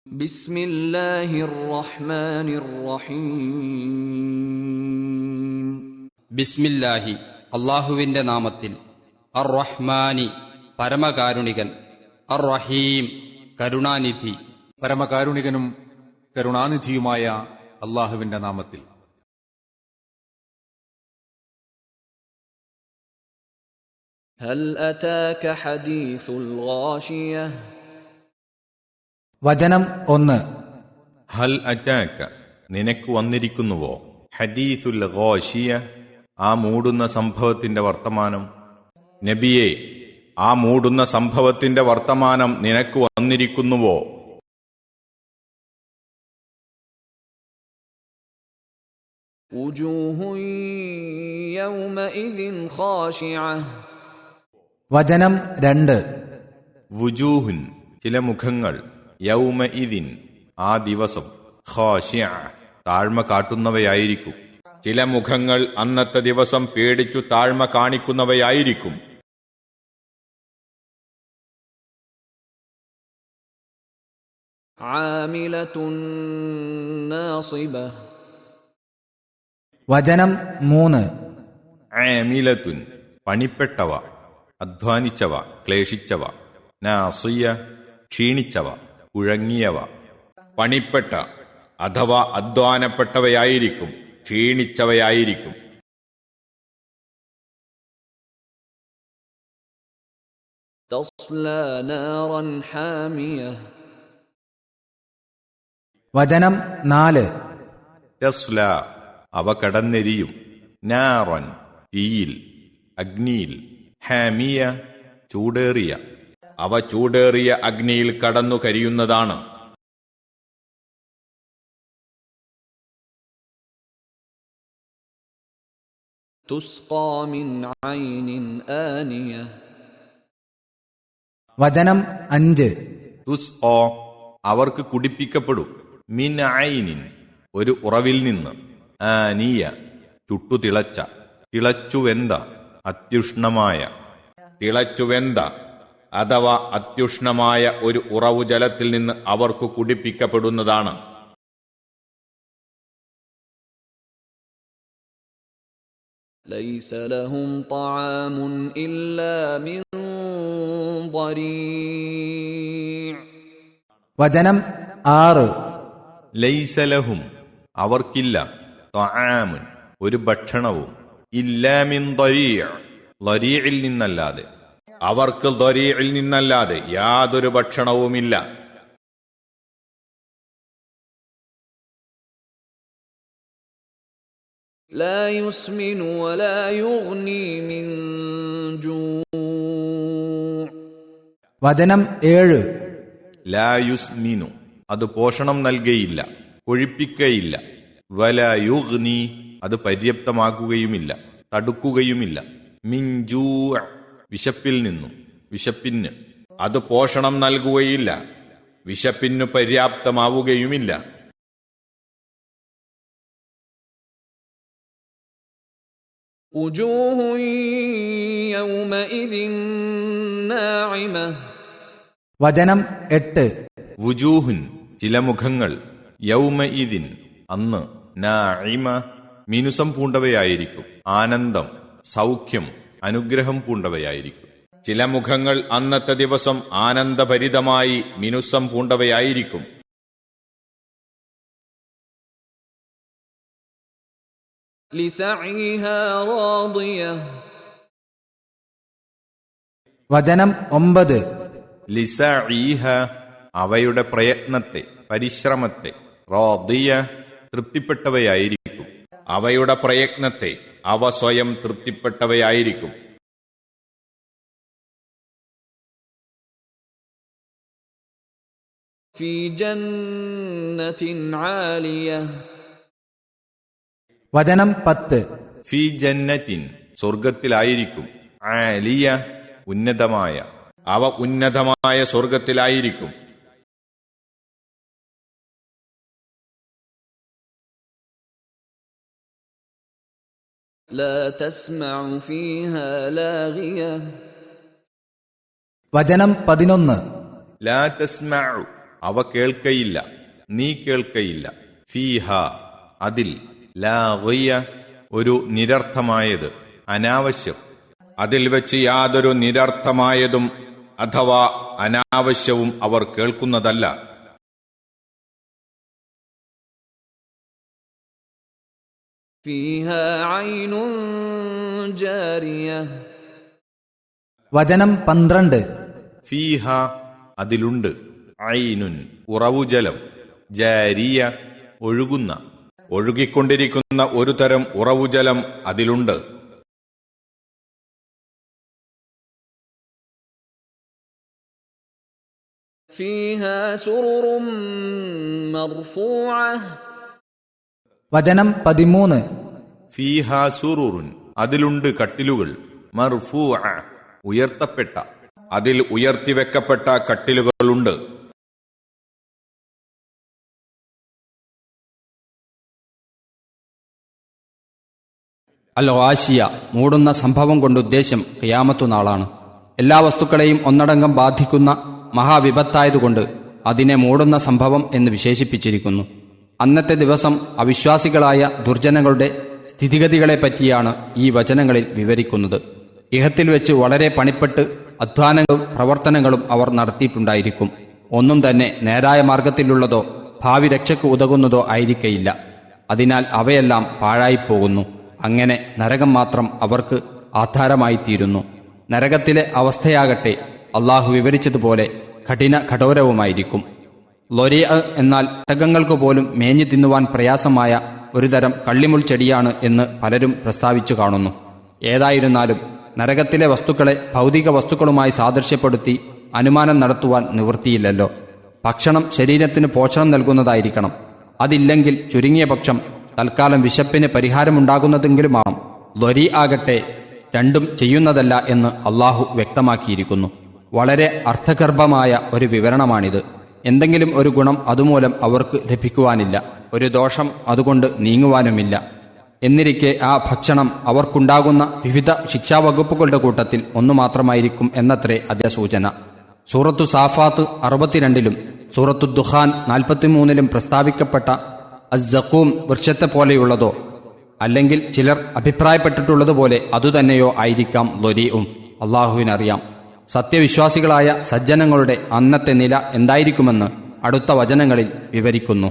بسم الله الرحمن الرحيم ബിസ്മില്ലാഹി അല്ലാഹുവിന്റെ നാമത്തിൽ. അർ റഹ്മാനി പരമകാരുണികൻ, അർ റഹീം കരുണാനിധി. പരമകാരുണികനും കരുണാനിധിയുമായ അല്ലാഹുവിന്റെ നാമത്തിൽ. هل أتاك حديث الغاشية വചനം 1. ഹൽ അറ്റാക്ക നിനക്ക് വന്നിരിക്കുന്നുവോ, ഹദീസുൽ ഗാശിയ ആ മൂടുന്ന സംഭവത്തിന്റെ വർത്തമാനം. നബിയെ, ആ മൂടുന്ന സംഭവത്തിന്റെ വർത്തമാനം നിനക്ക് വന്നിരിക്കുന്നുവോ? وجوه يومئذ خاشعة വചനം 2. വുജൂഹുൻ ചില മുഖങ്ങൾ, യൗമ ഇദിൻ ആ ദിവസം, ഖാശിഅ താഴ്മ കാട്ടുന്നവയായിരിക്കും. ചില മുഖങ്ങൾ അന്നത്തെ ദിവസം പേടിച്ചു താഴ്മ കാണിക്കുന്നവയായിരിക്കും. عاملة ناصبة വചനം 3. ആമിലത്തുൻ പണിപ്പെട്ടവ, അധ്വാനിച്ചവ, ക്ലേശിച്ചവ. നാസിയ ക്ഷീണിച്ചവ, ഉഴങ്ങിയവ. പണിപ്പെട്ട അഥവാ അധ്വാനപ്പെട്ടവയായിരിക്കും, ക്ഷീണിച്ചവയായിരിക്കും. تصلى نارا حامية വചനം 4. തസ്ല അവ കടന്നെരിയും, നാറൻ തീയിൽ, അഗ്നിയിൽ, ഹാമിയ ചൂടേറിയ അവ ചൂടേറിയ അഗ്നിയിൽ കടന്നു കരിയുന്നതാണ്. تسقى من عين آنية വചനം 5. തുസ്ഖോ അവർക്ക് കുടിപ്പിക്കപ്പെടും, മിൻ ഐനിൻ ഒരു ഉറവിൽ നിന്ന്, ആനിയ ചുട്ടുതിളച്ച, തിളച്ചുവെന്ത, അത്യുഷ്ണമായ. തിളച്ചുവെന്ത അഥവാ അത്യുഷ്ണമായ ഒരു ഉറവു ജലത്തിൽ നിന്ന് അവർക്ക് കുടിപ്പിക്കപ്പെടുന്നതാണ്. ليس لهم طعام إلا من ضريع വചനം 6. ലൈസലഹും അവർക്കില്ല, ത്വആമുൻ ഒരു ഭക്ഷണവും, ഇല്ലാ മിൻ ദരീഅ് ദരീഇൽ നിന്നല്ലാതെ, അവർക്ക് ദരീഇൽ നിന്നല്ലാതെ യാതൊരു ഭക്ഷണവുമില്ല. لا يسمن ولا يغني من جوع വചനം 7. ലാ യുസ്മിനു അത് പോഷണം നൽകയില്ല, കൊഴിപ്പിക്കയില്ല. വലാ യുഗ്നി അത് പര്യാപ്തമാക്കുകയുമില്ല, തടുക്കുകയുമില്ല. മിൻ ജൂഅ് വിശപ്പിൽ നിന്നും, വിശപ്പിന് അത് പോഷണം നൽകുകയില്ല, വിശപ്പിന് പര്യാപ്തമാവുകയുമില്ല. وجوه يومئذ ناعمة വചനം 8. വുജൂഹുൻ ചില മുഖങ്ങൾ, യൗമ ഇദിൻ അന്ന്, നാഇമ മിനുസം പൂണ്ടവയായിരിക്കും, ആനന്ദം, സൗഖ്യം, അനുഗ്രഹം പൂണ്ടവയായിരിക്കും. ചില മുഖങ്ങൾ അന്നത്തെ ദിവസം ആനന്ദഭരിതമായി മിനുസം പൂണ്ടവയായിരിക്കും. لسعيها راضية വചനം 9. ലിസഈഹ അവയുടെ പ്രയത്നത്തെ, പരിശ്രമത്തെ, റാദിയ തൃപ്തിപ്പെട്ടവയായിരിക്കും. അവയുടെ പ്രയത്നത്തെ അവ സ്വയം തൃപ്തിപ്പെട്ടവയായിരിക്കും. في جنة عالية വചനം 10. ഫി ജന്നത്തിൻ സ്വർഗത്തിലായിരിക്കും, ആലിയ ഉന്നതമായ അവ ഉന്നതമായ സ്വർഗത്തിലായിരിക്കും. لا تسمع فيها لاغية വചനം 11. ലാ തസ്മഉ അവ കേൾക്കയില്ല, നീ കേൾക്കയില്ല. ഫീഹ അതിൽ, ലാഗിയ ഒരു നിരർത്ഥമായത്, അനാവശ്യം. അതിൽ വെച്ച് യാതൊരു നിരർത്ഥമായതും അഥവാ അനാവശ്യവും അവർ കേൾക്കുന്നതല്ല. فيها عين جارية. വചനം 12. ഫീഹ അതിലുണ്ട്, ഐനുൻ ഉറവുജലം, ജാരിയ ഒഴുകുന്ന, ഒഴുകിക്കൊണ്ടിരിക്കുന്ന ഒരു തരം ഉറവുജലം അതിലുണ്ട്. فيها سرر مرفوعة. വചനം 13. ഫീഹ സുറുറുൻ അതിലുണ്ട് കട്ടിലുകൾ, മർഫൂഅ ഉയർത്തപ്പെട്ട, അതിൽ ഉയർത്തിവെക്കപ്പെട്ട കട്ടിലുകളുണ്ട്. അൽ ഗാശിയ മൂടുന്ന സംഭവം കൊണ്ട് ഉദ്ദേശം ഖിയാമത്തു നാളാണ്. എല്ലാ വസ്തുക്കളെയും ഒന്നടങ്കം ബാധിക്കുന്ന മഹാവിപത്തായതുകൊണ്ട് അതിനെ മൂടുന്ന സംഭവം എന്ന് വിശേഷിപ്പിച്ചിരിക്കുന്നു. അന്നത്തെ ദിവസം അവിശ്വാസികളായ ദുർജനങ്ങളുടെ സ്ഥിതിഗതികളെപ്പറ്റിയാണ് ഈ വചനങ്ങളിൽ വിവരിക്കുന്നത്. ഇഹത്തിൽ വെച്ച് വളരെ പണിപ്പെട്ട് അധ്വാനങ്ങളും പ്രവർത്തനങ്ങളും അവർ നടത്തിയിട്ടുണ്ടായിരിക്കും. ഒന്നും തന്നെ നേരായ മാർഗത്തിലുള്ളതോ ഭാവി രക്ഷയ്ക്ക് ഉതകുന്നതോ ആയിരിക്കയില്ല. അതിനാൽ അവയെല്ലാം പാഴായിപ്പോകുന്നു. അങ്ങനെ നരകം മാത്രം അവർക്ക് ആധാരമായിത്തീരുന്നു. നരകത്തിലെ അവസ്ഥയാകട്ടെ അള്ളാഹു വിവരിച്ചതുപോലെ കഠോരവുമായിരിക്കും. ലൊരിയ എന്നാൽ ഒട്ടകങ്ങൾക്ക് പോലും മേഞ്ഞു തിന്നുവാൻ പ്രയാസമായ ഒരുതരം കള്ളിമുൾ ചെടിയാണ് എന്ന് പലരും പ്രസ്താവിച്ചു കാണുന്നു. ഏതായിരുന്നാലും നരകത്തിലെ വസ്തുക്കളെ ഭൗതിക വസ്തുക്കളുമായി സാദൃശ്യപ്പെടുത്തി അനുമാനം നടത്തുവാൻ നിവൃത്തിയില്ലല്ലോ. ഭക്ഷണം ശരീരത്തിന് പോഷണം നൽകുന്നതായിരിക്കണം. അതില്ലെങ്കിൽ ചുരുങ്ങിയ പക്ഷം തൽക്കാലം വിശപ്പിന് പരിഹാരമുണ്ടാകുന്നതെങ്കിലുമാണ്. ലൊരി ആകട്ടെ രണ്ടും ചെയ്യുന്നതല്ല എന്ന് അള്ളാഹു വ്യക്തമാക്കിയിരിക്കുന്നു. വളരെ അർത്ഥഗർഭമായ ഒരു വിവരണമാണിത്. എന്തെങ്കിലും ഒരു ഗുണം അതുമൂലം അവർക്ക് ലഭിക്കുവാനില്ല, ഒരു ദോഷം അതുകൊണ്ട് നീങ്ങുവാനുമില്ല. എന്നിരിക്കെ ആ ഭക്ഷണം അവർക്കുണ്ടാകുന്ന വിവിധ ശിക്ഷാവകുപ്പുകളുടെ കൂട്ടത്തിൽ ഒന്നു മാത്രമായിരിക്കും എന്നത്രേ അതിന്റെ സൂചന. സൂറത്തു സാഫാത്ത് 62-ലും സൂറത്തു ദുഖാൻ 43-ലും പ്രസ്താവിക്കപ്പെട്ട അസ്സഖൂം വൃക്ഷത്തെപ്പോലെയുള്ളതോ അല്ലെങ്കിൽ ചിലർ അഭിപ്രായപ്പെട്ടിട്ടുള്ളതുപോലെ അതുതന്നെയോ ആയിരിക്കാം ലൊരിയും. അള്ളാഹുവിനറിയാം. സത്യവിശ്വാസികളായ സജ്ജനങ്ങളുടെ അന്നത്തെ നില എന്തായിരിക്കുമെന്ന് അടുത്ത വചനങ്ങളിൽ വിവരിക്കുന്നു.